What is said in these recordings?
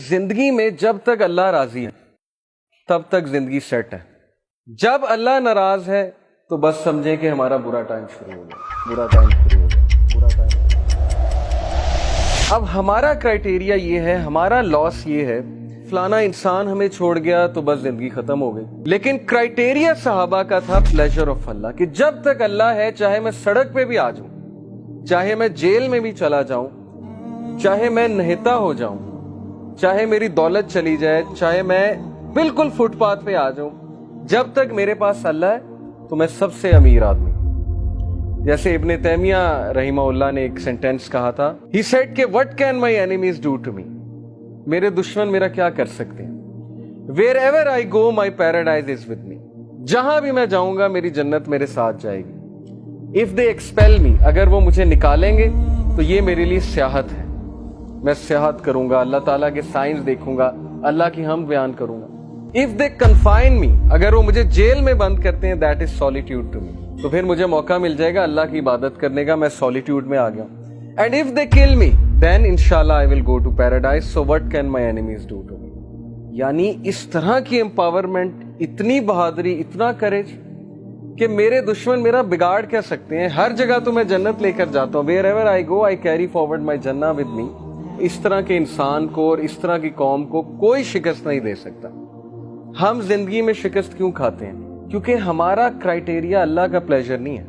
زندگی میں جب تک اللہ راضی ہے تب تک زندگی سیٹ ہے. جب اللہ ناراض ہے تو بس سمجھیں کہ ہمارا برا ٹائم شروع ہو گیا. اب ہمارا کرائٹیریا یہ ہے, ہمارا لاس یہ ہے, فلانا انسان ہمیں چھوڑ گیا تو بس زندگی ختم ہو گئی. لیکن کرائٹیریا صحابہ کا تھا پلیجر آف اللہ, کہ جب تک اللہ ہے چاہے میں سڑک پہ بھی آ جاؤں, چاہے میں جیل میں بھی چلا جاؤں, چاہے میں نہتا ہو جاؤں, چاہے میری دولت چلی جائے, چاہے میں بالکل فٹ پاتھ پہ آ جاؤں, جب تک میرے پاس اللہ ہے تو میں سب سے امیر آدمی. جیسے ابن تیمیہ رحمہ اللہ نے ایک سینٹینس کہا تھا, ہی سیڈ کہ what can my enemies do to me, میرے دشمن میرا کیا کر سکتے ہیں. wherever I go my paradise is with me, جہاں بھی میں جاؤں گا میری جنت میرے ساتھ جائے گی. if they expel me, اگر وہ مجھے نکالیں گے تو یہ میرے لیے سیاحت ہے, میں سیاحت کروں گا, اللہ تعالیٰ کے سائنس دیکھوں گا, اللہ کی حمد بیان کروں گا. if they confine me, اگر وہ مجھے جیل میں بند کرتے ہیں, that is solitude to me, تو پھر مجھے موقع مل جائے گا اللہ کی عبادت کرنے کا, میں سولیٹیوڈ میں آ گیا. and if they kill me then inshallah I will go to paradise, so what can my enemies do to me. یعنی اس طرح کی امپاورمنٹ, اتنی بہادری, اتنا کریج کہ میرے دشمن میرا بگاڑ کیا سکتے ہیں. ہر جگہ تو میں جنت لے کر جاتا ہوں, wherever I go I carry forward my jannah with me. اس طرح کے انسان کو اور اس طرح کی قوم کو کوئی شکست نہیں دے سکتا. ہم زندگی میں شکست کیوں کھاتے ہیں؟ کیونکہ ہمارا کرائٹیریا اللہ کا پلیجر نہیں ہے,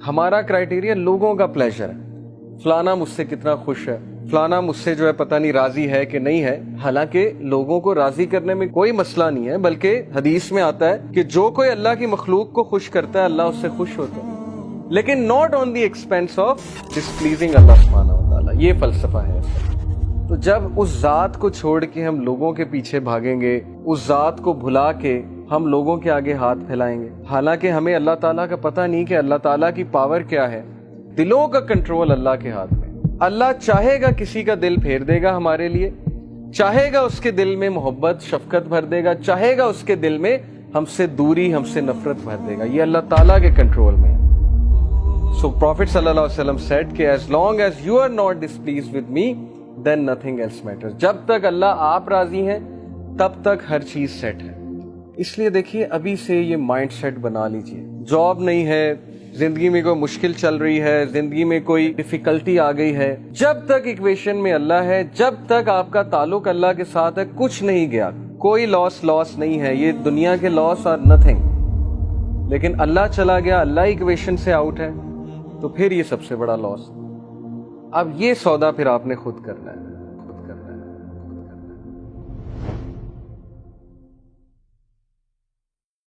ہمارا کرائٹیریا لوگوں کا پلیجر ہے. فلانا مجھ سے کتنا خوش ہے, فلانا مجھ سے جو ہے پتہ نہیں راضی ہے کہ نہیں ہے. حالانکہ لوگوں کو راضی کرنے میں کوئی مسئلہ نہیں ہے, بلکہ حدیث میں آتا ہے کہ جو کوئی اللہ کی مخلوق کو خوش کرتا ہے اللہ اس سے خوش ہوتا ہے, لیکن not on the expense of displeasing اللہ سبحانہ و تعالیٰ. یہ فلسفہ ہے. تو جب اس ذات کو چھوڑ کے ہم لوگوں کے پیچھے بھاگیں گے, اس ذات کو بھلا کے ہم لوگوں کے آگے ہاتھ پھیلائیں گے, حالانکہ ہمیں اللہ تعالیٰ کا پتہ نہیں کہ اللہ تعالیٰ کی پاور کیا ہے. دلوں کا کنٹرول اللہ کے ہاتھ میں. اللہ چاہے گا کسی کا دل پھیر دے گا ہمارے لیے, چاہے گا اس کے دل میں محبت شفقت بھر دے گا, چاہے گا اس کے دل میں ہم سے دوری ہم سے نفرت بھر دے گا. یہ اللہ تعالیٰ کے کنٹرول میں ہے. So Prophet صلی اللہ علیہ وسلم said کہ as long as you are not displeased with me then nothing else matters. جب تک اللہ آپ راضی ہیں تب تک ہر چیز سیٹ ہے. اس لیے دیکھیے ابھی سے یہ مائنڈ سیٹ بنا لیجئے. جاب نہیں ہے, زندگی میں کوئی مشکل چل رہی ہے, زندگی میں کوئی ڈیفیکلٹی آ گئی ہے, جب تک ایکویشن میں اللہ ہے, جب تک آپ کا تعلق اللہ کے ساتھ ہے, کچھ نہیں گیا, کوئی لاس نہیں ہے. یہ دنیا کے لاس اور نتھنگ. لیکن اللہ چلا گیا, اللہ ایکویشن سے آؤٹ ہے, تو پھر یہ سب سے بڑا لاس. اب یہ سودا پھر آپ نے خود کرنا ہے.